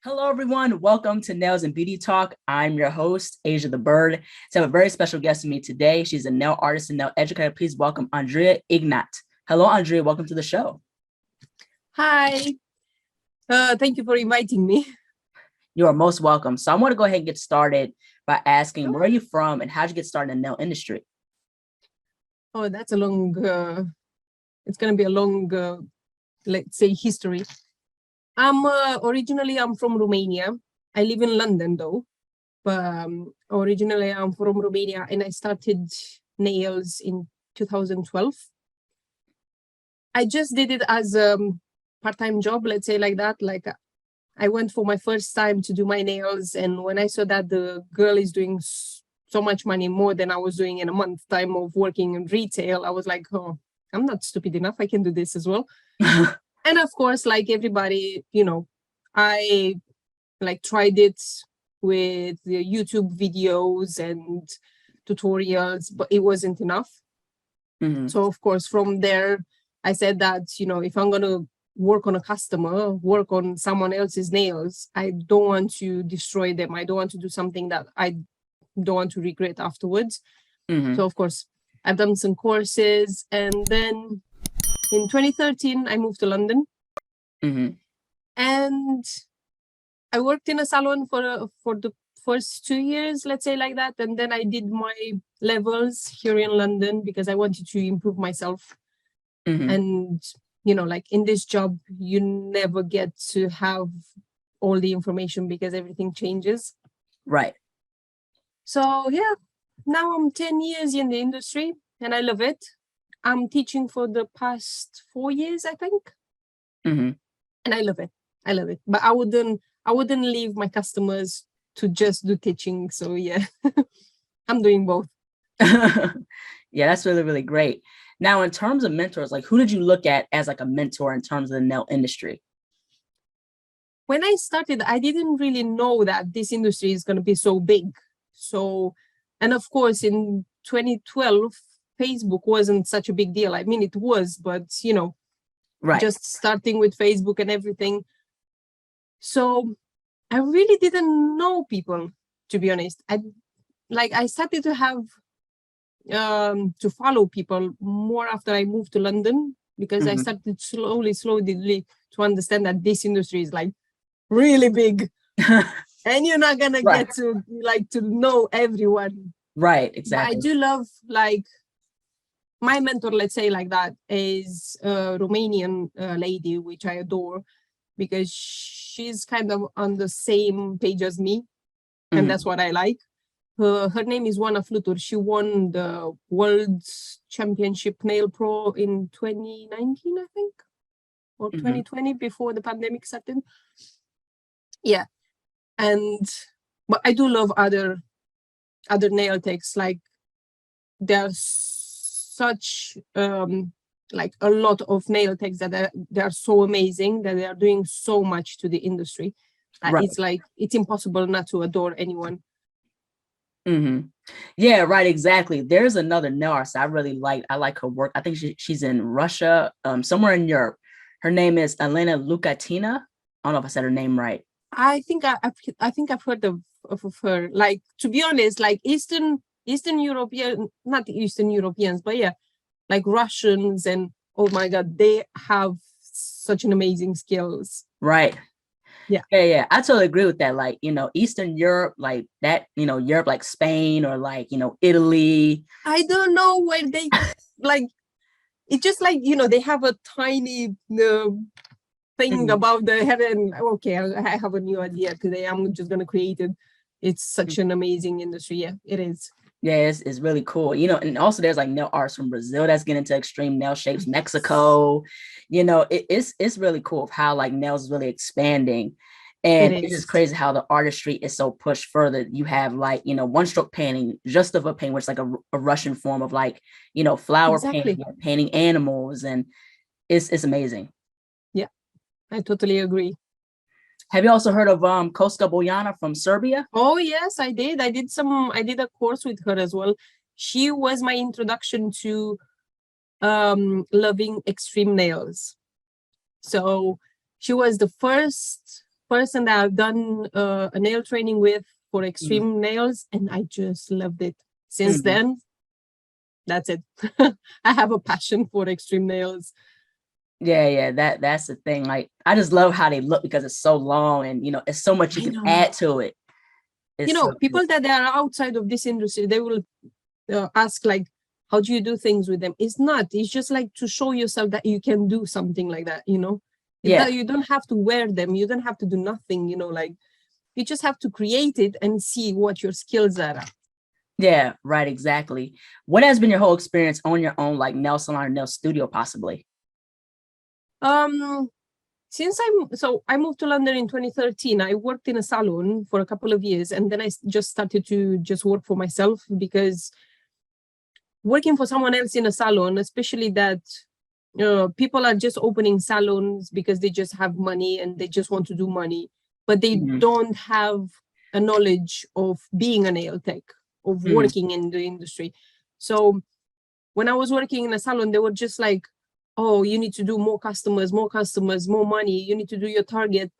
Hello, everyone. Welcome to Nails and Beauty Talk. I'm your host, Asia the Bird. So I have a very special guest with me today. She's a nail artist and nail educator. Please welcome Andreea Ignat. Hello, Andreea. Welcome to the show. Hi. Thank you for inviting me. You are most welcome. So I want to go ahead and get started by asking, where are you from and how did you get started in the nail industry? Oh, that's a long, it's going to be a long, let's say, history. Originally, I'm from Romania. I live in London, though. But originally, I'm from Romania, and I started nails in 2012. I just did it as a part-time job, let's say like that. I went for my first time to do my nails, and when I saw that the girl is doing so much money more than I was doing in a month time of working in retail, I was like, oh, I'm not stupid enough. I can do this as well. And of course, like everybody, I tried it with the YouTube videos and tutorials, but it wasn't enough. Mm-hmm. So of course, from there, I said that, if I'm going to work on a customer, work on someone else's nails, I don't want to destroy them. I don't want to do something that I don't want to regret afterwards. Mm-hmm. So of course, I've done some courses, and then in 2013, I moved to London. Mm-hmm. And I worked in a salon for the first 2 years, let's say like that. And then I did my levels here in London because I wanted to improve myself. Mm-hmm. And, in this job, you never get to have all the information because everything changes. Right. So, yeah, now I'm 10 years in the industry and I love it. I'm teaching for the past 4 years, I think. Mm-hmm. And I love it. I love it. But I wouldn't leave my customers to just do teaching. So yeah, I'm doing both. Yeah, that's really, really great. Now, in terms of mentors, like who did you look at as like a mentor in terms of the nail industry? When I started, I didn't really know that this industry is going to be so big. So, and of course, in 2012, Facebook wasn't such a big deal. I mean, it was, but Right. just starting with Facebook and everything. So I really didn't know people, to be honest. I started to have to follow people more after I moved to London because I started slowly to understand that this industry is like really big and you're not gonna get to know everyone. Right, But exactly. I do love my mentor, let's say like that, is a Romanian lady, which I adore because she's kind of on the same page as me, and that's what I like. Her name is Oana Flutur. She won the World Championship Nail Pro in 2019, I think, or 2020 before the pandemic started. Yeah, but I do love other nail techs. Like there's such a lot of nail techs that they are so amazing that they are doing so much to the industry. Right. It's impossible not to adore anyone. Mm-hmm. Yeah, right. Exactly. There's another nail artist I really like. I like her work. I think she's in Russia, somewhere in Europe. Her name is Elena Lukatina. I don't know if I said her name right. I think I've heard of her. Like, to be honest, like Eastern European, not Eastern Europeans, but yeah, like Russians, and oh my God, they have such an amazing skills. Right. Yeah. Yeah. I totally agree with that. Like, Eastern Europe, like that, Europe, like Spain or like, Italy. I don't know where they like, it's just like, they have a tiny thing about the head, and okay, I have a new idea today. I'm just going to create it. It's such an amazing industry. Yeah, it is. Yeah, it's really cool. And also there's like nail artists from Brazil that's getting into extreme nail shapes, Mexico. It's really cool of how like nails is really expanding. And it's just crazy how the artistry is so pushed further. You have like, one stroke painting, just of a paint, which is like a Russian form of like, flower painting, painting animals. And it's amazing. Yeah, I totally agree. Have you also heard of Kostka Bojana from Serbia? Oh yes, I did. I did a course with her as well. She was my introduction to loving extreme nails. So she was the first person that I've done a nail training with for extreme nails, and I just loved it. Since then, that's it. I have a passion for extreme nails. Yeah, that's the thing. Like, I just love how they look because it's so long, and it's so much you can add to it. It's people that they are outside of this industry, they will ask like, how do you do things with them? It's just like to show yourself that you can do something like that, Yeah. You don't have to wear them, you don't have to do nothing, like you just have to create it and see what your skills are at. Yeah, right, exactly. What has been your whole experience on your own, like nail salon or nail studio, possibly? Since I moved to London in 2013, I worked in a salon for a couple of years, and then I just started to just work for myself, because working for someone else in a salon, especially that people are just opening salons because they just have money and they just want to do money, but they don't have a knowledge of being a nail tech, of working in the industry. So when I was working in a salon, they were just like, oh, you need to do more customers, more money. You need to do your target.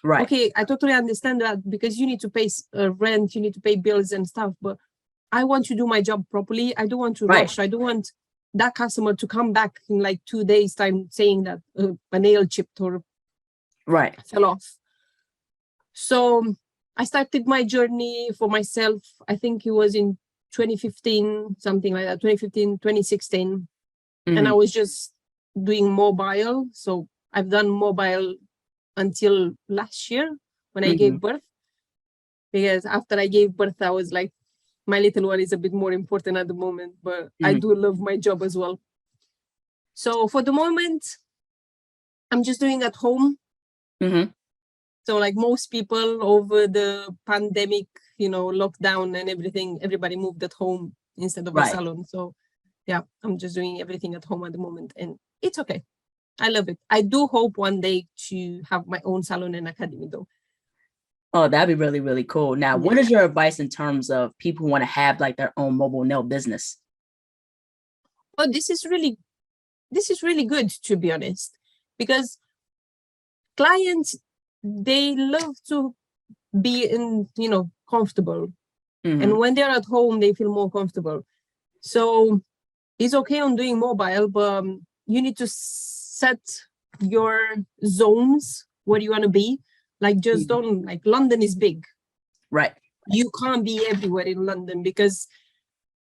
Right. Okay, I totally understand that, because you need to pay rent, you need to pay bills and stuff. But I want to do my job properly. I don't want to rush. I don't want that customer to come back in like 2 days time saying that a nail chipped or fell off. So I started my journey for myself. I think it was in 2015, something like that, 2015, 2016. And I was just doing mobile. So I've done mobile until last year when I gave birth. Because after I gave birth, I was like, my little one is a bit more important at the moment, but I do love my job as well. So for the moment, I'm just doing at home. So like most people over the pandemic, lockdown and everything, everybody moved at home instead of a salon. So yeah, I'm just doing everything at home at the moment, and it's okay. I love it. I do hope one day to have my own salon and academy though. Oh, that'd be really, really cool. Now, what is your advice in terms of people who want to have like their own mobile nail business? Well, this is really good, to be honest, because clients, they love to be in, comfortable. And when they're at home, they feel more comfortable. So it's okay on doing mobile, but you need to set your zones where you want to be. Like, just don't, like, London is big. Right. You can't be everywhere in London, because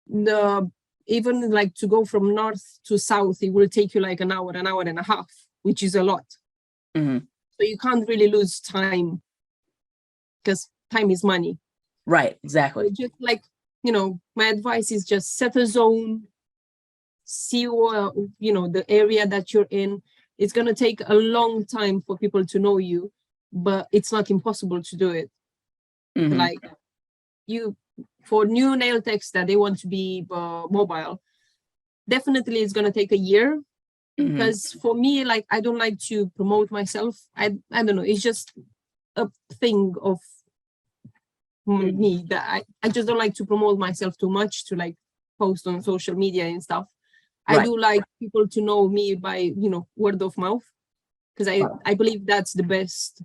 even like to go from north to south, it will take you like an hour and a half, which is a lot. So you can't really lose time, because time is money. Right, exactly. So just like, my advice is just set a zone, see what, the area that you're in. It's going to take a long time for people to know you, but it's not impossible to do it. Like, for new nail techs that they want to be mobile, definitely it's going to take a year. Because for me, like, I don't like to promote myself. I don't know, it's just a thing of me that I just don't like to promote myself too much, to like post on social media and stuff. I do like people to know me by, word of mouth, because I believe that's the best,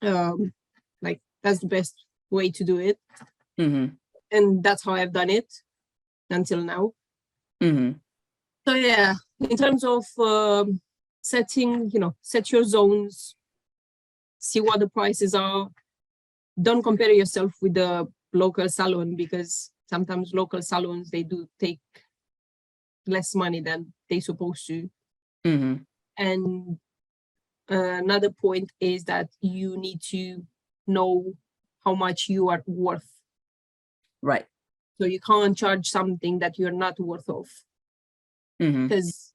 that's the best way to do it. And that's how I've done it until now. So yeah, in terms of setting, set your zones, see what the prices are. Don't compare yourself with the local salon, because sometimes local salons, they do take less money than they're supposed to. And another point is that you need to know how much you are worth. Right. So you can't charge something that you're not worth of. Because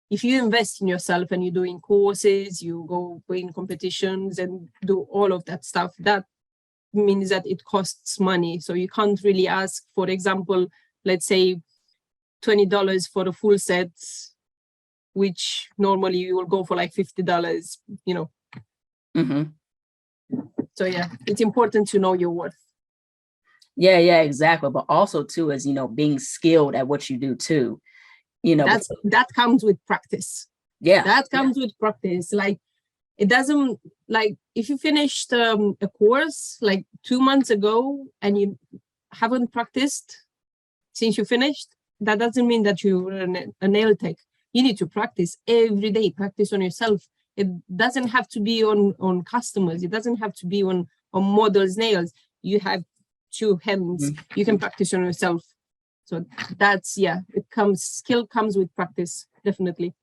if you invest in yourself and you're doing courses, you go in competitions and do all of that stuff, that means that it costs money. So you can't really ask, for example, let's say $20 for a full set, which normally you will go for like $50, So yeah, it's important to know your worth. Yeah, exactly. But also too is, being skilled at what you do too. That comes with practice. Yeah. That comes with practice. Like, it doesn't, like, if you finished a course like 2 months ago and you haven't practiced since you finished, that doesn't mean that you're a nail tech. You need to practice every day, practice on yourself. It doesn't have to be on customers. It doesn't have to be on models' nails. You have 2 hands. You can practice on yourself. So that's, yeah, skill comes with practice, definitely.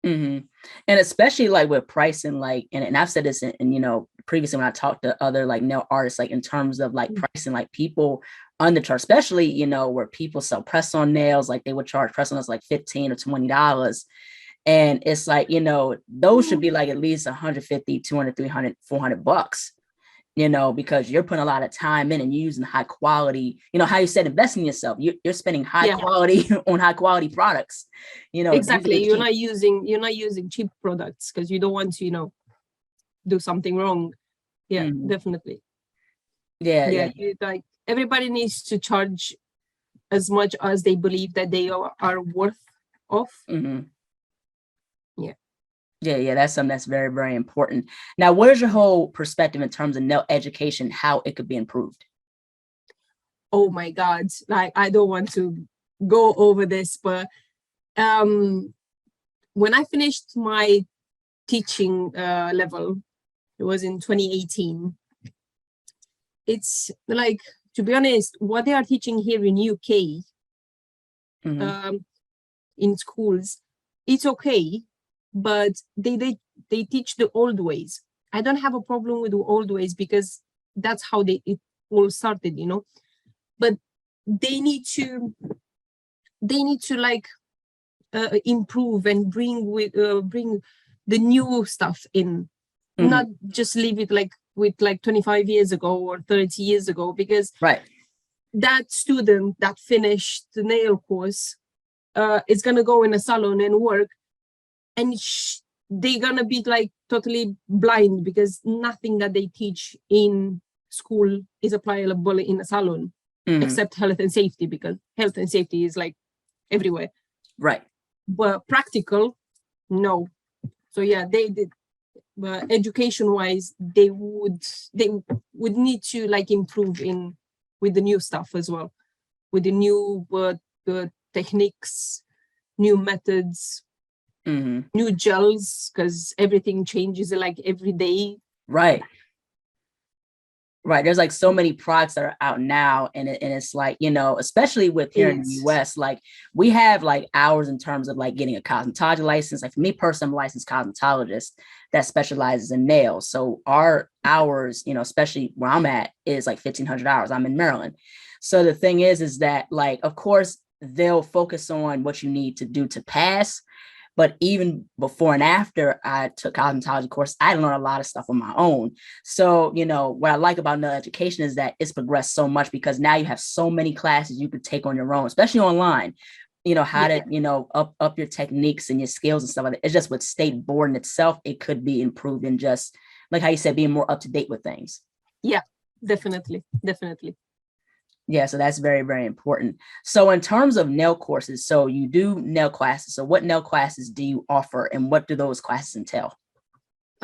And especially like with pricing, like, and I've said this in, you know, previously when I talked to other like nail artists, like in terms of like pricing, like people undercharge, especially, you know, where people sell press-on nails, like they would charge press-on like $15 or $20. And it's like, you know, those should be like at least 150, 200, 300, 400 bucks, you know, because you're putting a lot of time in and you're using high quality, you know, how you said, investing in yourself. You're spending high quality on high quality products, you know. Exactly. You're not using cheap products because you don't want to, you know, do something wrong. Yeah, definitely. Yeah. Like everybody needs to charge as much as they believe that they are worth of. Yeah, that's something that's very, very important. Now, what is your whole perspective in terms of nail education, how it could be improved? Oh my God, like I don't want to go over this, but when I finished my teaching level, it was in 2018. It's like, to be honest, what they are teaching here in UK, in schools, it's okay, but they teach the old ways. I don't have a problem with the old ways because that's how it all started, you know. But they need to like improve and bring the new stuff in, not just leave it like with like 25 years ago or 30 years ago, because that student that finished the nail course is gonna go in a salon and work, and they're gonna be like totally blind because nothing that they teach in school is applicable in a salon, except health and safety, because health and safety is like everywhere. Right. But practical, no. So yeah, they did. But education wise, they would need to like improve in with the new stuff as well, with the new techniques, new methods, new gels, because everything changes like every day. Right. There's like so many products that are out now, and it's like, you know, especially with here in the US, like we have like hours in terms of like getting a cosmetology license. Like for me personally, I'm a licensed cosmetologist that specializes in nails. So our hours, you know, especially where I'm at, is like 1,500 hours. I'm in Maryland. So the thing is that like, of course, they'll focus on what you need to do to pass. But even before and after I took cosmetology course, I learned a lot of stuff on my own. So, you know, what I like about nail education is that it's progressed so much, because now you have so many classes you could take on your own, especially online, you know, how to, you know, up your techniques and your skills and stuff like that. It's just with state board in itself, it could be improved in just like how you said, being more up to date with things. Yeah, definitely. Yeah, so that's very, very important. So in terms of nail courses, so you do nail classes. So what nail classes do you offer, and what do those classes entail?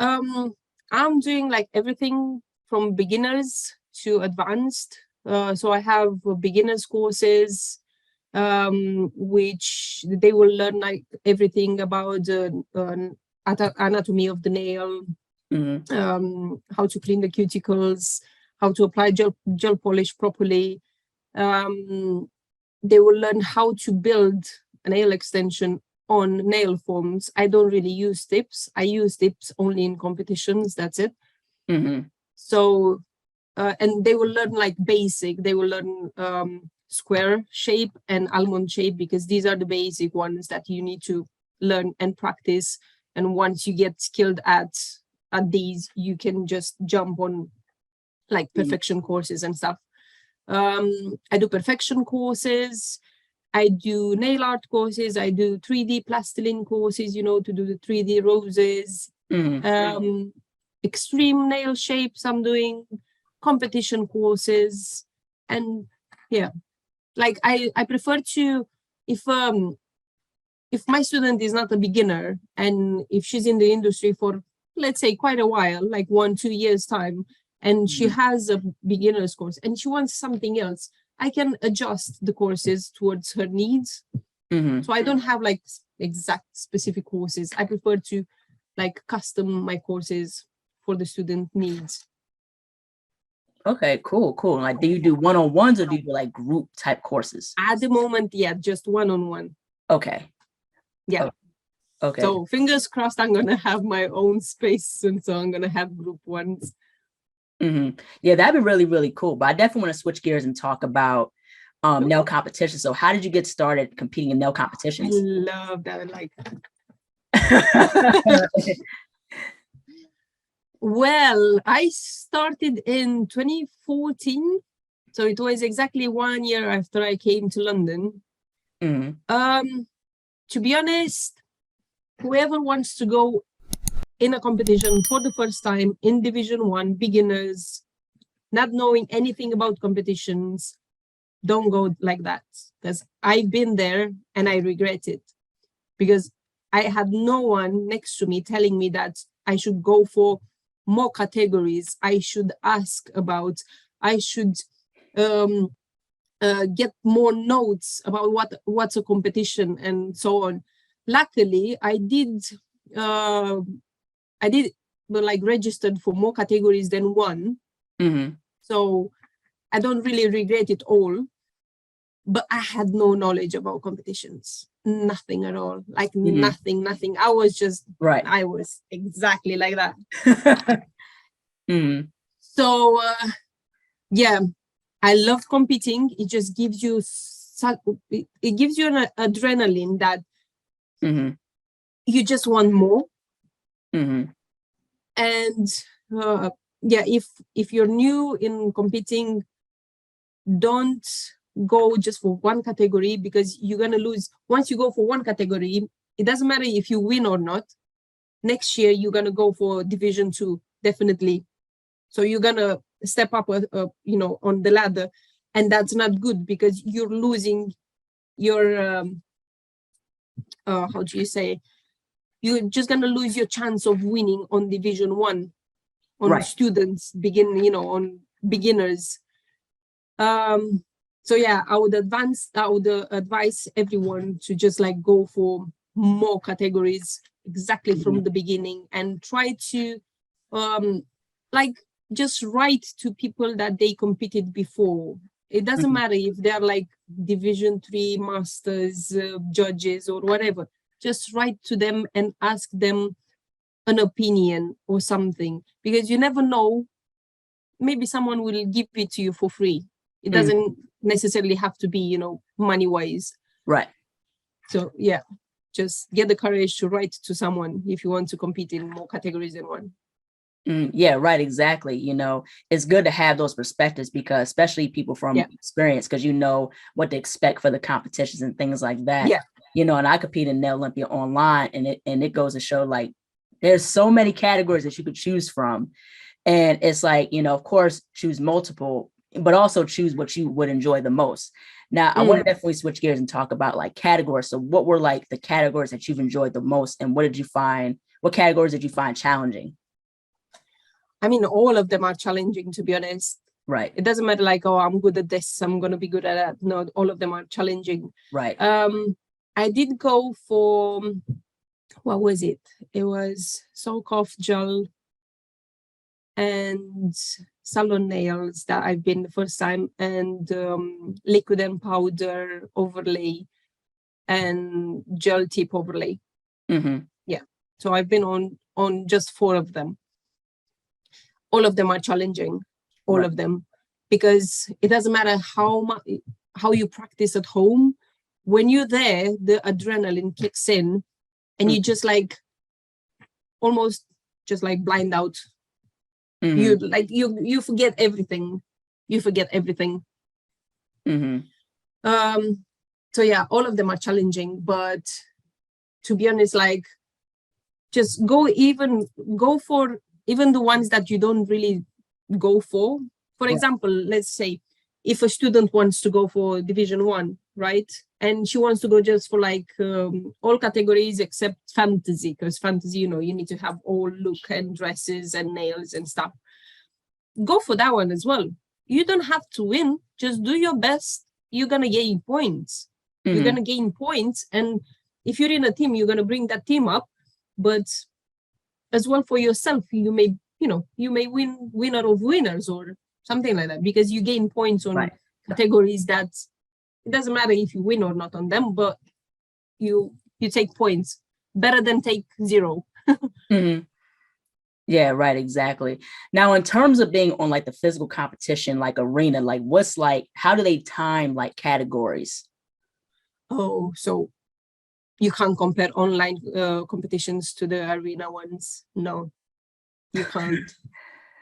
I'm doing like everything from beginners to advanced. So I have beginners courses, which they will learn like everything about the anatomy of the nail, how to clean the cuticles, how to apply gel polish properly. They will learn how to build a nail extension on nail forms. I don't really use tips. I use tips only in competitions. That's it. So, and they will learn like basic. They will learn square shape and almond shape, because these are the basic ones that you need to learn and practice. And once you get skilled at these, you can just jump on like perfection courses and stuff. I do perfection courses. I do nail art courses. I do 3D plastiline courses, you know, to do the 3D roses. Extreme nail shapes I'm doing, competition courses. And yeah, like I prefer to, if my student is not a beginner and if she's in the industry for let's say quite a while, like 1-2 years time, and she has a beginner's course and she wants something else, I can adjust the courses towards her needs. So I don't have like exact specific courses. I prefer to like custom my courses for the student needs. Okay, cool. Like, do you do one-on-ones or do you do like group type courses? At the moment, yeah, just one-on-one. Okay. Yeah. Okay. So fingers crossed, I'm gonna have my own space soon. So I'm gonna have group ones. Yeah, that'd be really, really cool. But I definitely want to switch gears and talk about nail competition. So how did you get started competing in nail competitions? I love that. Like, well, I started in 2014. So it was exactly 1 year after I came to London. To be honest, whoever wants to go in a competition for the first time in Division 1, beginners, not knowing anything about competitions, don't go like that. Because I've been there and I regret it. Because I had no one next to me telling me that I should go for more categories. I should ask about, I should get more notes about what's a competition and so on. Luckily, I did like registered for more categories than one. So I don't really regret it all. But I had no knowledge about competitions, nothing at all, like nothing. I was just, I was exactly like that. So yeah, I love competing. It just gives you it gives you an adrenaline that you just want more. And yeah, if you're new in competing, don't go just for one category, because you're gonna lose. Once you go for one category, it doesn't matter if you win or not. Next year you're gonna go for Division 2, definitely. So you're gonna step up, you know, on the ladder, and that's not good, because you're losing your how do you say? You're just gonna lose your chance of winning on Division 1, on students on beginners. So yeah, I would advise everyone to just like go for more categories exactly from the beginning, and try to like just write to people that they competed before. It doesn't matter if they're like Division 3 masters, judges or whatever. Just write to them and ask them an opinion or something, because you never know, maybe someone will give it to you for free. It doesn't necessarily have to be, you know, money wise. Right. So yeah, just get the courage to write to someone if you want to compete in more categories than one. Yeah, right. Exactly. You know, it's good to have those perspectives, because especially people from experience, because you know what to expect for the competitions and things like that. Yeah. You know, and I compete in Nail Olympia online, and it goes to show, like, there's so many categories that you could choose from. And it's like, you know, of course, choose multiple, but also choose what you would enjoy the most. Now, I want to definitely switch gears and talk about like categories. So what were like the categories that you've enjoyed the most, and what categories did you find challenging? I mean, all of them are challenging, to be honest. Right. It doesn't matter like, oh, I'm good at this, I'm going to be good at that. No, all of them are challenging. Right. I did go for, what was it? It was soak off gel and salon nails that I've been the first time, and liquid and powder overlay and gel tip overlay. Yeah. So I've been on just 4 of them. All of them are challenging, all of them, because it doesn't matter how you practice at home. When you're there, the adrenaline kicks in, and you just like almost just like blind out. You like you forget everything. So yeah, all of them are challenging, but to be honest, like, just go for even the ones that you don't really go for. For example, let's say if a student wants to go for Division 1, right? And she wants to go just for like all categories except fantasy, because fantasy, you know, you need to have all look and dresses and nails and stuff. Go for that one as well. You don't have to win. Just do your best. You're going to gain points. You're going to gain points. And if you're in a team, you're going to bring that team up. But as well for yourself, you may, you know, you may win winner of winners or something like that, because you gain points on categories that it doesn't matter if you win or not on them, but you take points. Better than take 0. Yeah, right, exactly. Now, in terms of being on like the physical competition, like arena, like what's like, how do they time like categories? Oh, so you can't compare online competitions to the arena ones. No, you can't.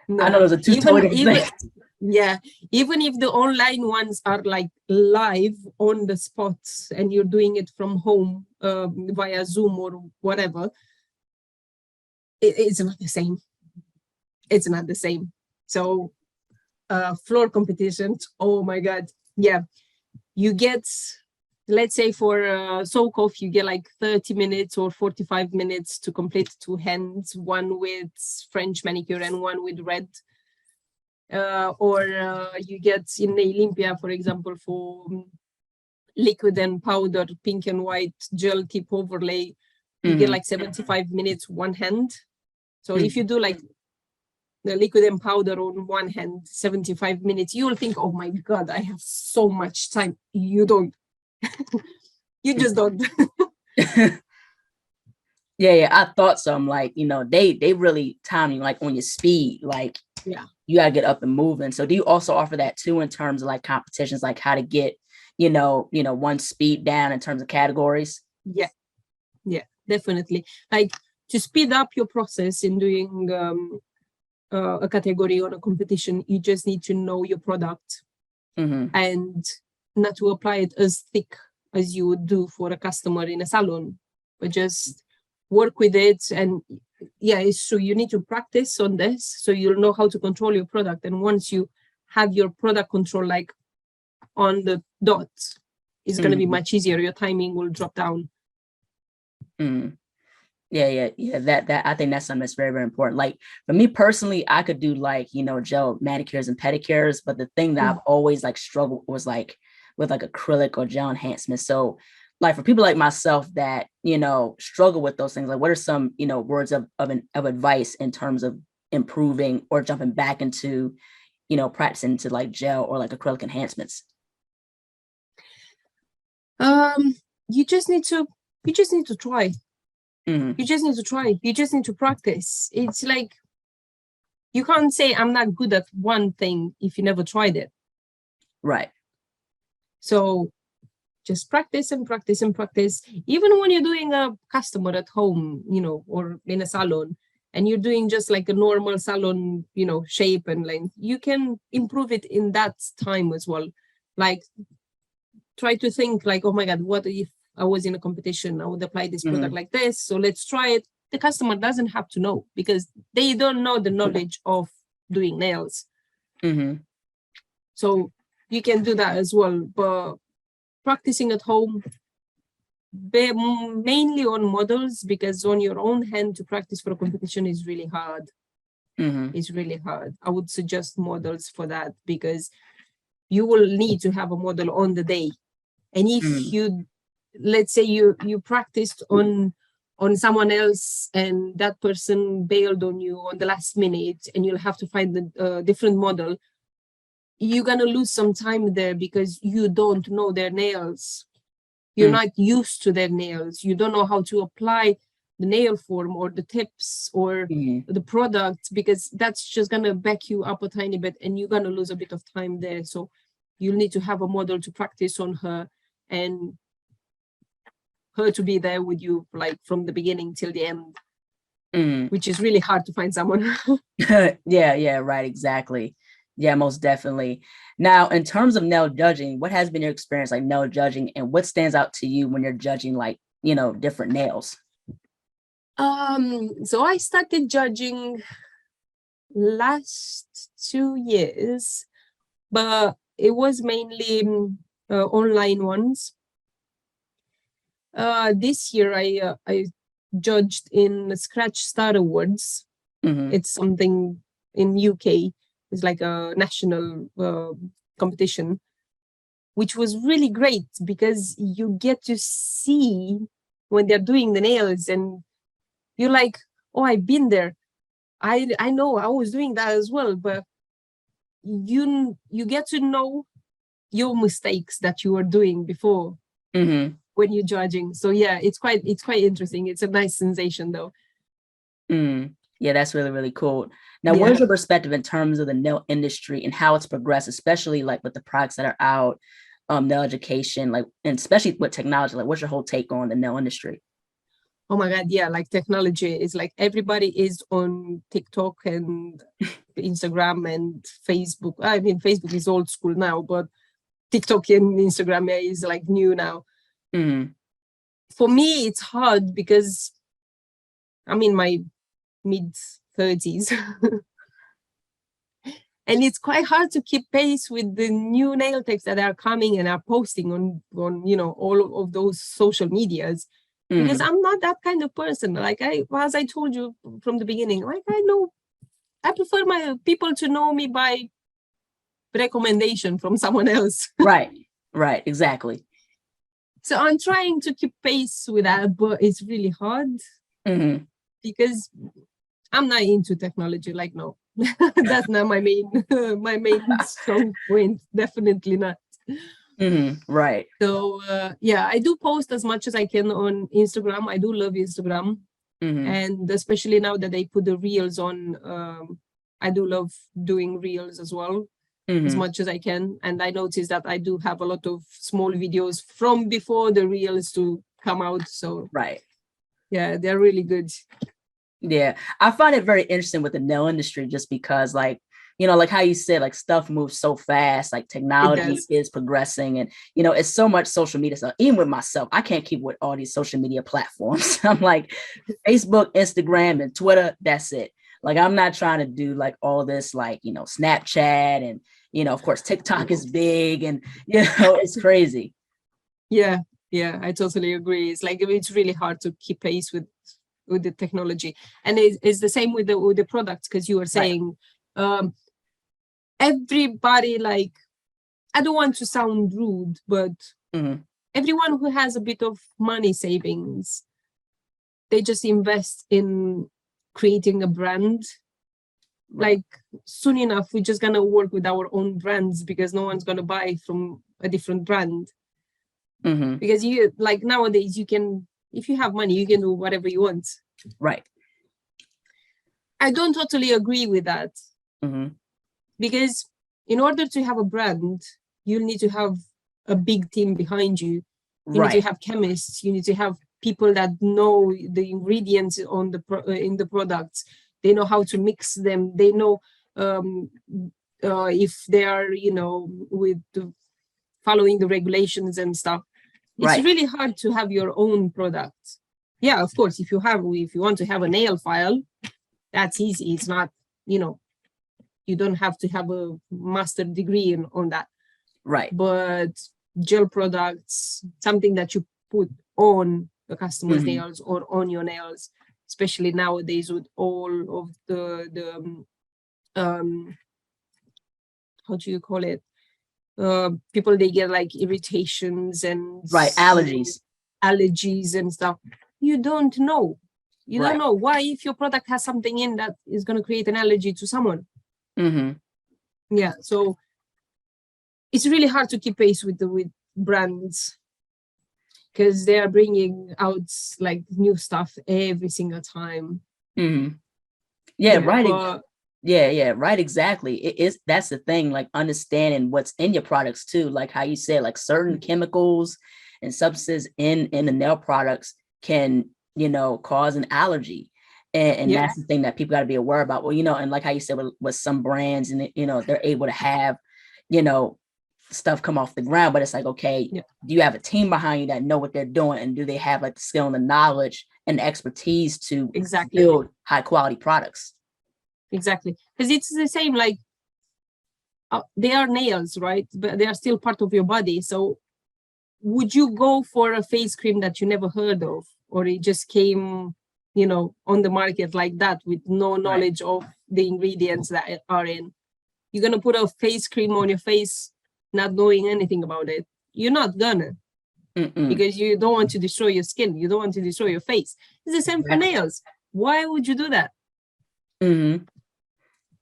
No. I know those are two totally different things. Yeah, even if the online ones are like live on the spot and you're doing it from home via Zoom or whatever, it's not the same. It's not the same. So floor competitions, oh my God. Yeah, you get, let's say for soak-off, you get like 30 minutes or 45 minutes to complete 2 hands, one with French manicure and one with red. Or you get in Olympia, for example, for liquid and powder, pink and white gel tip overlay, you get like 75 minutes, 1 hand. So if you do like the liquid and powder on 1 hand, 75 minutes, you will think, oh my God, I have so much time. You don't. You just don't. Yeah, I thought so. I'm like, you know, they really time you like on your speed, like you gotta get up and moving. So do you also offer that too in terms of like competitions, like how to get, you know, one speed down in terms of categories? Yeah, definitely. Like to speed up your process in doing a category or a competition, you just need to know your product and not to apply it as thick as you would do for a customer in a salon, but just work with it. And yeah, it's true, you need to practice on this so you'll know how to control your product. And once you have your product control like on the dot, it's going to be much easier. Your timing will drop down. Yeah. That I think that's something that's very, very important. Like for me personally, I could do like, you know, gel manicures and pedicures, but the thing that I've always like struggled was like with like acrylic or gel enhancements. So like for people like myself that, you know, struggle with those things, like what are some, you know, words of advice in terms of improving or jumping back into, you know, practicing to like gel or like acrylic enhancements? You just need to try. You just need to try. You just need to practice. It's like you can't say I'm not good at one thing if you never tried it. Right. So just practice and practice and practice. Even when you're doing a customer at home, you know, or in a salon, and you're doing just like a normal salon, you know, shape and length, you can improve it in that time as well. Like try to think like, oh my God, what if I was in a competition? I would apply this product like this. So let's try it. The customer doesn't have to know because they don't know the knowledge of doing nails. So you can do that as well. But practicing at home, mainly on models, because on your own hand to practice for a competition is really hard. It's really hard. I would suggest models for that because you will need to have a model on the day. And if you, let's say you practiced on someone else and that person bailed on you on the last minute and you'll have to find a different model, you're going to lose some time there because you don't know their nails. You're not used to their nails. You don't know how to apply the nail form or the tips or the product, because that's just going to back you up a tiny bit and you're going to lose a bit of time there. So you'll need to have a model to practice on her and her to be there with you like from the beginning till the end, which is really hard to find someone. Yeah, right, exactly. Yeah, most definitely. Now, in terms of nail judging, what has been your experience like nail judging, and what stands out to you when you're judging like, you know, different nails? So I started judging last 2 years, but it was mainly online ones. This year I judged in Scratch Star Awards. It's something in UK. It's like a national competition, which was really great because you get to see when they're doing the nails and you're like, oh, I've been there. I know I was doing that as well, but you get to know your mistakes that you were doing before when you're judging. So yeah, it's quite interesting. It's a nice sensation though. Yeah, that's really, really cool. Now, where's your perspective in terms of the nail industry and how it's progressed, especially like with the products that are out, nail education, like, and especially with technology? Like, what's your whole take on the nail industry? Oh my God, yeah, like technology is like everybody is on TikTok and Instagram and Facebook. I mean, Facebook is old school now, but TikTok and Instagram is like new now. For me, it's hard because I'm in my mid-30s. And it's quite hard to keep pace with the new nail techs that are coming and are posting on all of those social medias. Because I'm not that kind of person. Like as I told you from the beginning, like I prefer my people to know me by recommendation from someone else. Right, exactly. So I'm trying to keep pace with that, but it's really hard because I'm not into technology. Like, no, that's not my main strong point. Definitely not. Right. So yeah, I do post as much as I can on Instagram. I do love Instagram, and especially now that they put the reels on, I do love doing reels as well, as much as I can. And I noticed that I do have a lot of small videos from before the reels to come out. So right, yeah, they're really good. Yeah, I find it very interesting with the nail industry just because, like, like how you said, like stuff moves so fast, like technology is progressing, and it's so much social media stuff. Even with myself, I can't keep with all these social media platforms. I'm like Facebook, Instagram, and Twitter. That's it. Like, I'm not trying to do like all this, like, Snapchat, and of course TikTok is big, and it's crazy. Yeah, I totally agree. It's like it's really hard to keep pace with the technology, and it's the same with the products, because you were saying everybody, like, I don't want to sound rude, but everyone who has a bit of money savings, they just invest in creating a brand. Like, soon enough we're just gonna work with our own brands because no one's gonna buy from a different brand. Because you, like, nowadays you can, if you have money, you can do whatever you want. Right. I don't totally agree with that. Because in order to have a brand, you need to have a big team behind you. You need to have chemists. You need to have people that know the ingredients on in the products. They know how to mix them. They know if they are, with following the regulations and stuff. It's really hard to have your own product. Yeah, of course, if you want to have a nail file, that's easy. It's not, you don't have to have a master degree on that. Right. But gel products, something that you put on the customer's nails or on your nails, especially nowadays with all of the how do you call it? People, they get like irritations and allergies and stuff. You don't know. You don't know why, if your product has something in that is going to create an allergy to someone. Yeah, so it's really hard to keep pace with brands, because they are bringing out like new stuff every single time. Yeah, right. Right. Exactly. That's the thing, like understanding what's in your products too. Like how you said, like certain chemicals and substances in the nail products can, cause an allergy. And that's the thing that people got to be aware about. Well, and like how you said with some brands, and they're able to have, stuff come off the ground, but it's like, okay, do you have a team behind you that know what they're doing, and do they have like the skill and the knowledge and the expertise to build high quality products? Exactly, because it's the same. Like, they are nails, right? But they are still part of your body. So would you go for a face cream that you never heard of, or it just came, you know, on the market like that with no knowledge of the ingredients that are in? You're going to put a face cream on your face not knowing anything about it? You're not gonna. Because you don't want to destroy your skin. You don't want to destroy your face. It's the same for nails. Why would you do that?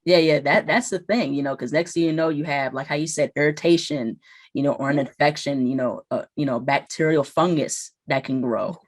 Yeah, that's the thing, you know, because next thing you know, you have, like how you said, irritation, you know, or an infection, you know, bacterial fungus that can grow,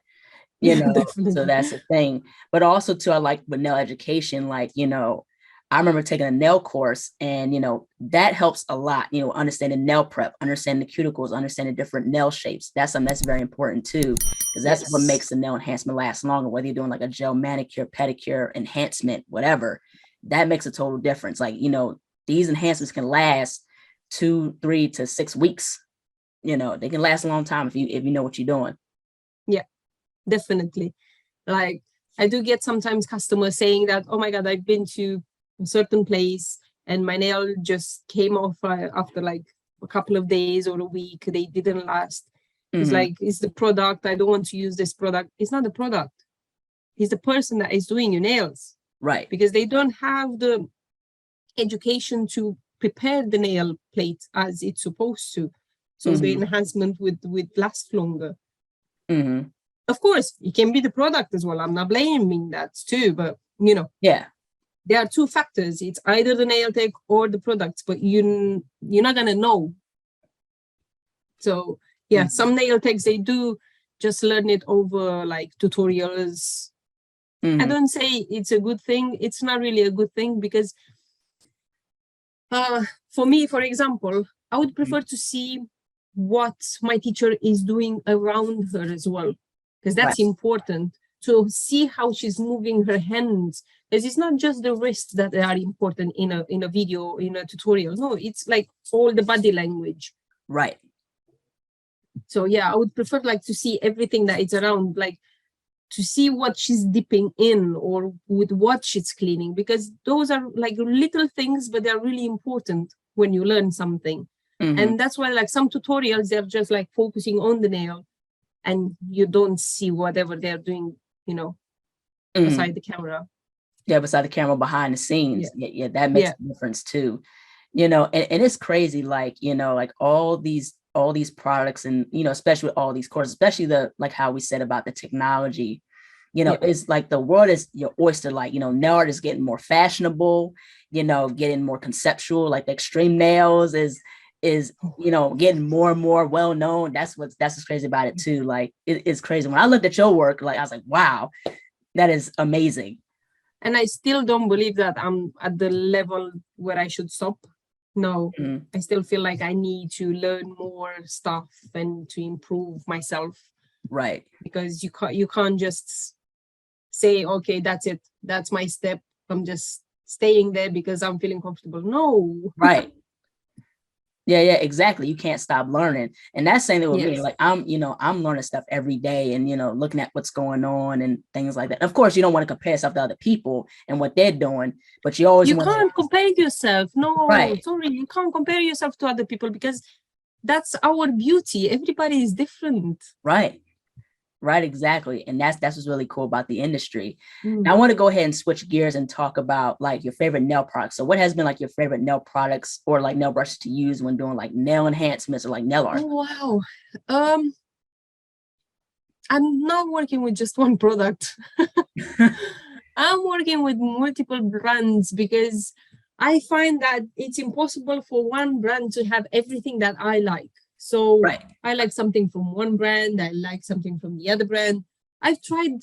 you know. So that's the thing. But also too, I like with nail education, like, you know, I remember taking a nail course, and, you know, that helps a lot, you know, understanding nail prep, understanding the cuticles, understanding different nail shapes. That's something that's very important too, because that's what makes the nail enhancement last longer, whether you're doing like a gel manicure, pedicure, enhancement, whatever. That makes a total difference. Like, you know, these enhancements can last 2, 3 to 6 weeks. You know, they can last a long time if you know what you're doing. Yeah, definitely. Like, I do get sometimes customers saying that, oh my God, I've been to a certain place and my nail just came off after like a couple of days or a week. They didn't last. It's like, it's the product. I don't want to use this product. It's not the product. It's the person that is doing your nails. Right. Because they don't have the education to prepare the nail plate as it's supposed to. So the enhancement would last longer. Of course, it can be the product as well. I'm not blaming that too, but, you know. Yeah. There are two factors. It's either the nail tech or the products, but you're not going to know. So, yeah, some nail techs, they do just learn it over like tutorials. I don't say it's a good thing. It's not really a good thing because for me, for example, I would prefer to see what my teacher is doing around her as well, because that's important, to see how she's moving her hands. Because it's not just the wrists that are important in a video, in a tutorial. No, it's like all the body language. Right. So yeah, I would prefer like to see everything that is around, like to see what she's dipping in or with what she's cleaning, because those are like little things, but they're really important when you learn something. And that's why like some tutorials, they're just like focusing on the nail and you don't see whatever they're doing, you know, beside the camera. Yeah, beside the camera, behind the scenes. Yeah, that makes a difference too. You know, and it's crazy, like, you know, like all these products, and, you know, especially with all these courses, especially the, like how we said about the technology, you know, it's like the world is your oyster. Like, you know, nail art is getting more fashionable, you know, getting more conceptual, like the extreme nails is, you know, getting more and more well known. That's what's crazy about it too. Like, it's crazy. When I looked at your work, like, I was like, wow, that is amazing. And I still don't believe that I'm at the level where I should stop. No, I still feel like I need to learn more stuff and to improve myself. Right. Because you can't just say, okay, that's it. That's my step. I'm just staying there because I'm feeling comfortable. No. Right. Yeah, exactly. You can't stop learning. And that's saying that with me, like, I'm learning stuff every day, and, you know, looking at what's going on and things like that. Of course, you don't want to compare yourself to other people and what they're doing, but you always can't compare yourself. No, right. Sorry, you can't compare yourself to other people, because that's our beauty. Everybody is different. Right, exactly. And that's what's really cool about the industry. Now, I want to go ahead and switch gears and talk about like your favorite nail products. So what has been like your favorite nail products or like nail brushes to use when doing like nail enhancements or like nail art? Oh, wow. I'm not working with just one product. I'm working with multiple brands because I find that it's impossible for one brand to have everything that I like. So I like something from one brand, I like something from the other brand. I've tried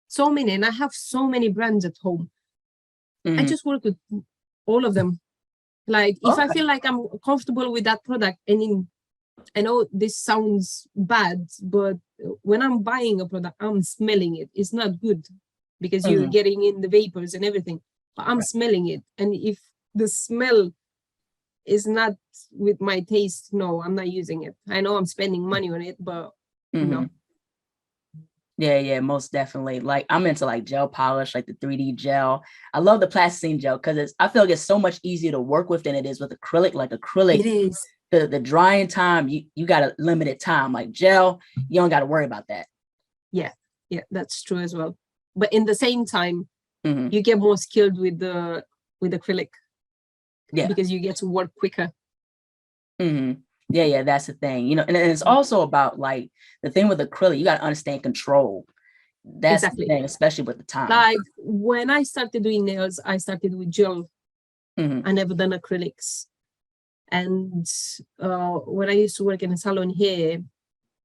so many, and I have so many brands at home. I just work with all of them. Like, if I feel like I'm comfortable with that product, and I know this sounds bad, but when I'm buying a product, I'm smelling it. It's not good because you're getting in the vapors and everything, but I'm smelling it. And if the smell is not with my taste, no, I'm not using it. I know I'm spending money on it, but no. Yeah, most definitely. Like I'm into like gel polish, like the 3D gel. I love the plasticine gel because I feel like it's so much easier to work with than it is with acrylic. Like It acrylic, is. the drying time, you got a limited time. Like gel, you don't got to worry about that. Yeah, that's true as well. But in the same time, Mm-hmm. you get more skilled with acrylic Yeah. because you get to work quicker. Mm-hmm. Yeah, that's the thing. And it's also about like the thing with acrylic, you got to understand control. That's the Exactly. thing, especially with the time. Like when I started doing nails, I started with gel. Mm-hmm. I never done acrylics. And when I used to work in a salon here,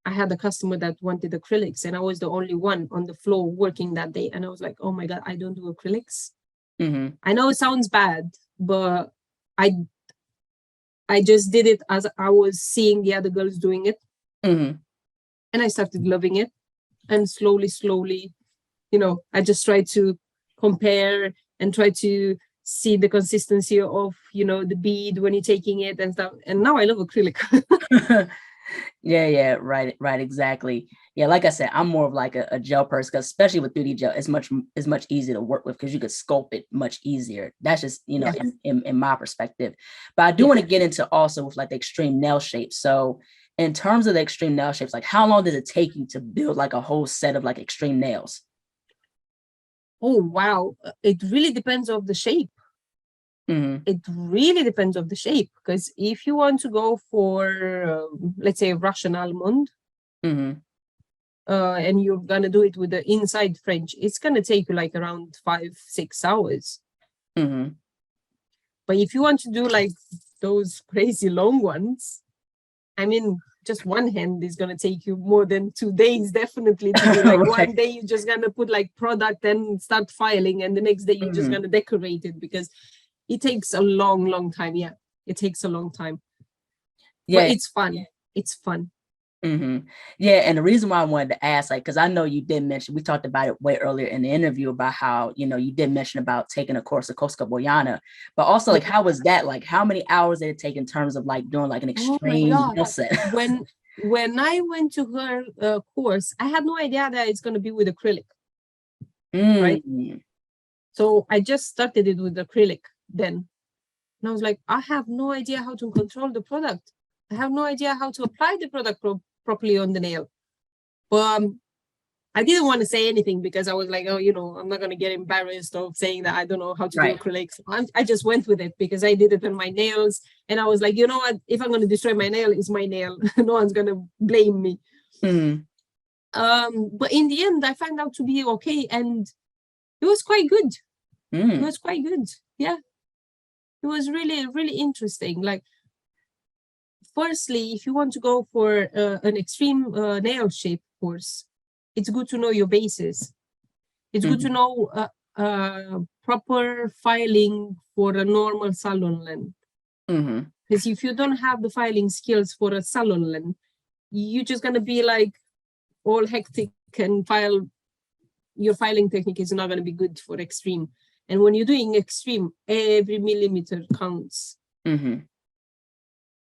I had a customer that wanted acrylics, and I was the only one on the floor working that day. And I was like, oh my God, I don't do acrylics. Mm-hmm. I know it sounds bad, but I I just did it as I was seeing the other girls doing it. Mm-hmm. And I started loving it. And slowly, I just try to compare and try to see the consistency of, the bead when you're taking it and stuff. And now I love acrylic. Yeah, right, exactly. Yeah, like I said, I'm more of like a gel person, because especially with 3D gel, it's much easier to work with because you could sculpt it much easier. That's just, Yes. in my perspective. But I do want to get into also with like the extreme nail shapes. So in terms of the extreme nail shapes, like how long does it take you to build like a whole set of like extreme nails? Oh, wow. It really depends on the shape. Mm-hmm. It really depends on the shape, because if you want to go for, let's say, Russian almond, Mm-hmm. and you're gonna do it with the inside French, it's gonna take you like around 5-6 hours. Mm-hmm. But if you want to do like those crazy long ones, I mean, just one hand is gonna take you more than 2 days, definitely, to do. Like Right. one day you're just gonna put like product and start filing, and the next day you're just Mm-hmm. gonna decorate it, because it takes a long time. Yeah, it takes a long time. But Yeah. it's fun. It's fun. Mm-hmm. Yeah, and the reason why I wanted to ask, like, because I know you did mention, we talked about it way earlier in the interview about how, you did mention about taking a course of Kostka Bojana, but also like, Yeah. how was that? Like, how many hours did it take in terms of like doing like an Oh my extreme God. nail set? When I went to her course, I had no idea that it's gonna be with acrylic, right? Mm. So I just started it with acrylic then. And I was like, I have no idea how to control the product. I have no idea how to apply the product properly on the nail. But I didn't want to say anything, because I was like, oh, I'm not going to get embarrassed of saying that I don't know how to do Right. acrylics. I just went with it because I did it on my nails. And I was like, you know what? If I'm going to destroy my nail, it's my nail. No one's going to blame me. Mm. But in the end, I found out to be okay. And it was quite good. It Mm. was quite good. Yeah. It was really, really interesting. Like, firstly, if you want to go for an extreme nail shape course, it's good to know your bases. It's good to Mm-hmm. know proper filing for a normal salon length. Mm-hmm. Because if you don't have the filing skills for a salon length, you're just gonna be like all hectic and file. Your filing technique is not gonna be good for extreme. And when you're doing extreme, every millimeter counts. Mm-hmm.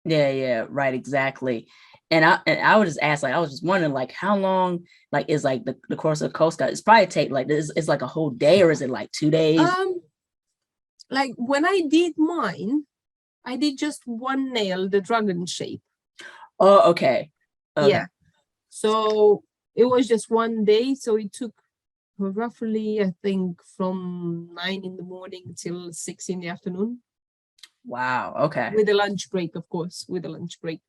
Yeah, right, exactly. And I would just ask, like, I was just wondering, like, how long, like, is like the course of Costa? It's probably take like this. It's like a whole day, or is it like 2 days? Like when I did mine, I did just one nail, the dragon shape. Oh, okay. Yeah. So it was just one day. So it took roughly, I think, from 9 in the morning till 6 in the afternoon. Wow. Okay. With a lunch break, of course, with a lunch break.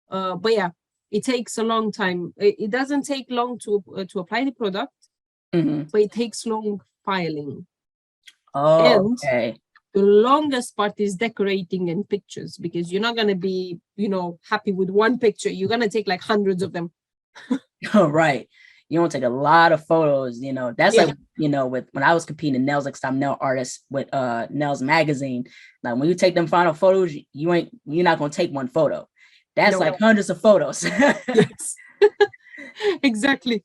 But yeah, it takes a long time. It doesn't take long to apply the product, Mm-hmm. but it takes long filing. Oh, And okay. the longest part is decorating and pictures, because you're not going to be, happy with one picture. You're going to take like hundreds of them. Oh, right. You don't take a lot of photos, That's Yeah. like, with when I was competing in nails, like I'm nail artist with Nails magazine. Like when you take them final photos, you're not gonna take one photo. That's like hundreds of photos. Yes. Exactly.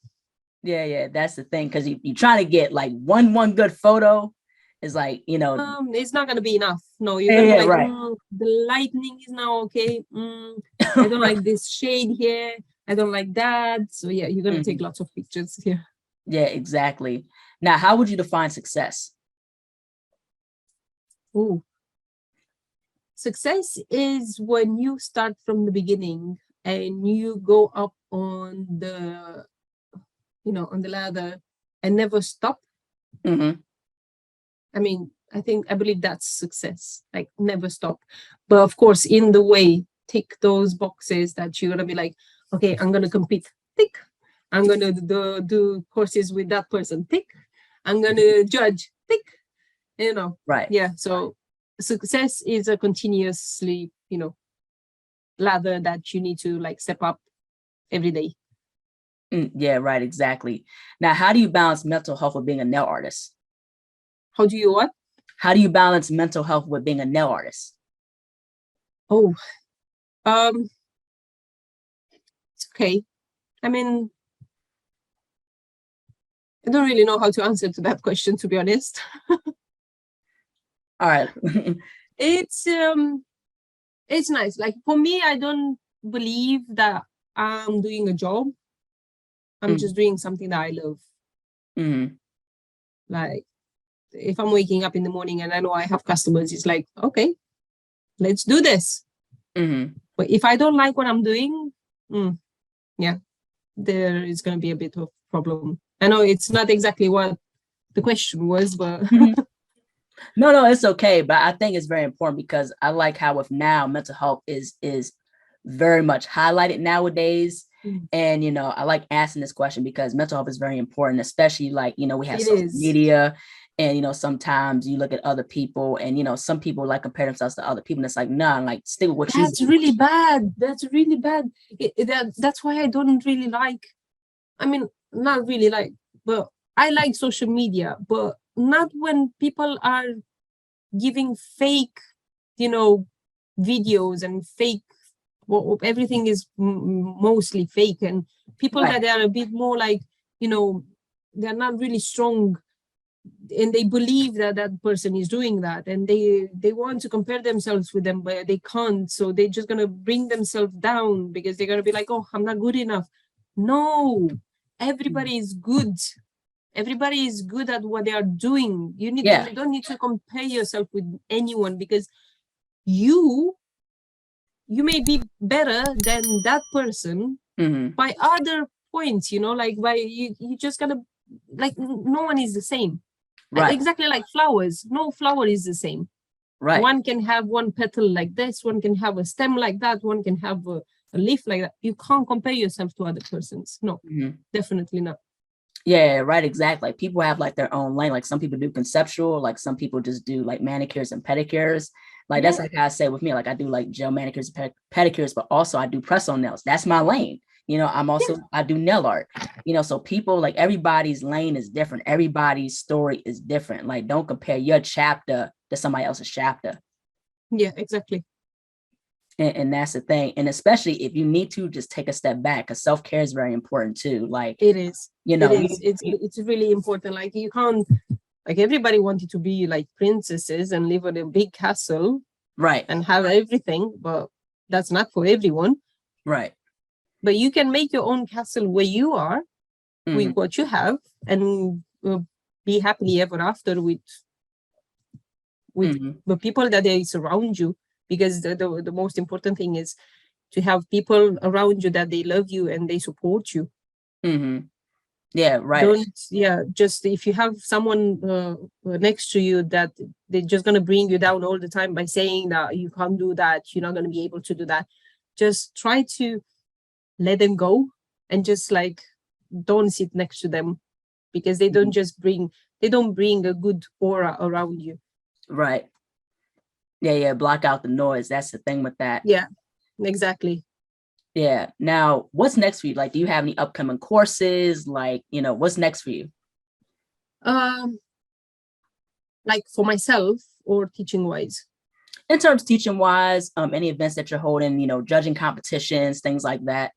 Yeah, that's the thing. Cause you trying to get like one good photo is like, It's not gonna be enough. No, you're gonna be like, right. the lightning is now okay. I don't like this shade here. I don't like that. So yeah, you're gonna take lots of pictures here. Yeah, exactly. Now, how would you define success? Oh, success is when you start from the beginning and you go up on the, on the ladder and never stop. I mean, I believe that's success, like never stop. But of course, in the way, tick those boxes that you're gonna be like, okay, I'm gonna compete, tick. I'm gonna do courses with that person, tick. I'm gonna judge, tick. Right. Yeah. So success is a continuously, ladder that you need to like step up every day. Yeah, right, exactly. Now, how do you balance mental health with being a nail artist? How do you what? How do you balance mental health with being a nail artist? Oh, it's okay. I mean, I don't really know how to answer to that question, to be honest. All right. It's nice. Like for me, I don't believe that I'm doing a job. I'm just doing something that I love. Like if I'm waking up in the morning and I know I have customers, it's like, okay, let's do this. But if I don't like what I'm doing, yeah, there is going to be a bit of problem. I know it's not exactly what the question was, but No, it's okay. But I think it's very important because I like how with now mental health is very much highlighted nowadays. And, I like asking this question because mental health is very important, especially like, we have social media and, sometimes you look at other people and, some people like compare themselves to other people. And it's like, nah, like stick with what you do. That's really bad. That's really bad. That's why I don't really like, I mean, not really like, but I like social media, but not when people are giving fake, videos and fake, well, everything is mostly fake, and people that are a bit more like, they're not really strong and they believe that that person is doing that and they want to compare themselves with them, but they can't. So they're just going to bring themselves down because they're going to be like, oh, I'm not good enough. No, everybody is good. Everybody is good at what they are doing. You don't need to compare yourself with anyone because you may be better than that person by other points, like by you just gotta, like, no one is the same. Right. Exactly like flowers. No flower is the same. Right. One can have one petal like this, one can have a stem like that, one can have a leaf like that. You can't compare yourself to other persons. No, definitely not. Yeah, right, exactly. Like people have like their own lane. Like some people do conceptual, like some people just do like manicures and pedicures. Like that's like I say with me, like I do like gel manicures and pedicures, but also I do press on nails. That's my lane. I'm also, I do nail art, so people, like everybody's lane is different. Everybody's story is different. Like don't compare your chapter to somebody else's chapter. Yeah, exactly. And that's the thing. And especially if you need to just take a step back, because self-care is very important too. Like it is, it's really important. Like you can't, like everybody wanted to be like princesses and live in a big castle, right, and have everything, but that's not for everyone. Right. But you can make your own castle where you are with what you have and be happily ever after with the people that they surround you, because the most important thing is to have people around you that they love you and they support you. Yeah, right. Just if you have someone next to you that they're just going to bring you down all the time by saying that you can't do that, you're not going to be able to do that, just try to let them go and just like don't sit next to them, because they don't bring a good aura around you. Right. Yeah, block out the noise. That's the thing with that. Yeah, exactly. Yeah. Now, what's next for you? Like, do you have any upcoming courses? Like, what's next for you? Like for myself or teaching wise? In terms of teaching wise, any events that you're holding, judging competitions, things like that.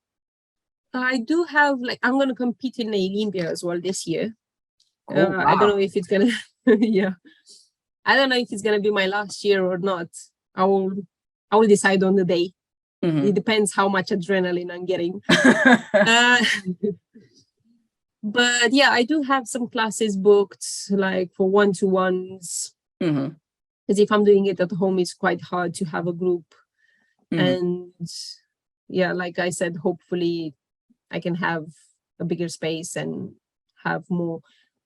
I do have, like, I'm going to compete in the Olympia as well this year. Oh, wow. I don't know if it's going to, yeah. I don't know if it's going to be my last year or not. I will decide on the day. It depends how much adrenaline I'm getting. But yeah, I do have some classes booked, like for one-to-ones. Because if I'm doing it at home, it's quite hard to have a group. And yeah, like I said, hopefully I can have a bigger space and have more.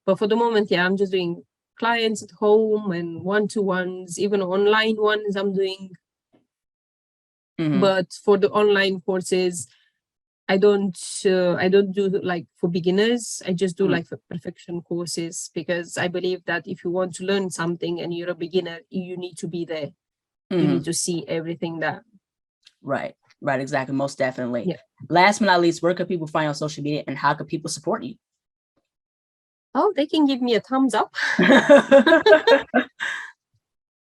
But for the moment, yeah, I'm just doing clients at home and one-to-ones, even online ones I'm doing. But for the online courses, I don't do like for beginners. I just do like for perfection courses, because I believe that if you want to learn something and you're a beginner, you need to be there. You need to see everything that. Right, exactly, most definitely. Yeah. Last but not least, where could people find you on social media, and how could people support you? Oh, they can give me a thumbs up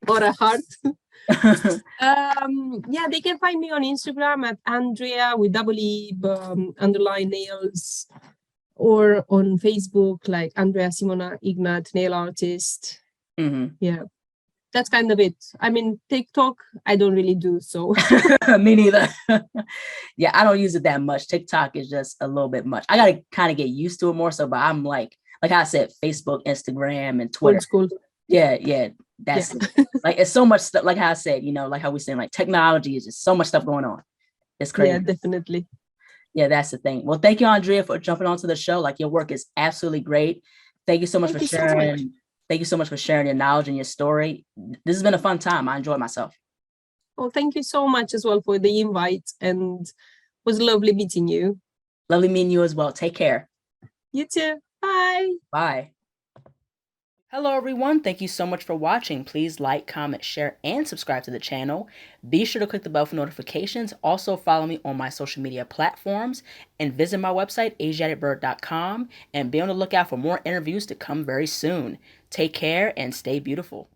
or a heart. Yeah, they can find me on Instagram at Andreea with _ nails, or on Facebook like Andreea Ignat, nail artist. Yeah, that's kind of it. I mean, TikTok, I don't really do so. Me neither. Yeah, I don't use it that much. TikTok is just a little bit much. I gotta kind of get used to it more so, but I'm like I said, Facebook, Instagram, and Twitter. Old school. Yeah, that's like, it's so much stuff. Like how I said, like how we saying, like, technology is just so much stuff going on. It's crazy. Yeah, definitely. Yeah, that's the thing. Well, thank you, Andreea, for jumping onto the show. Like, your work is absolutely great. Thank you so much for sharing. Thank you so much for sharing your knowledge and your story. This has been a fun time. I enjoyed myself. Well, thank you so much as well for the invite, and it was lovely meeting you. Lovely meeting you as well. Take care. You too. Bye. Bye. Hello, everyone. Thank you so much for watching. Please like, comment, share, and subscribe to the channel. Be sure to click the bell for notifications. Also, follow me on my social media platforms, and visit my website, ASIATHABIRD.com, and be on the lookout for more interviews to come very soon. Take care and stay beautiful.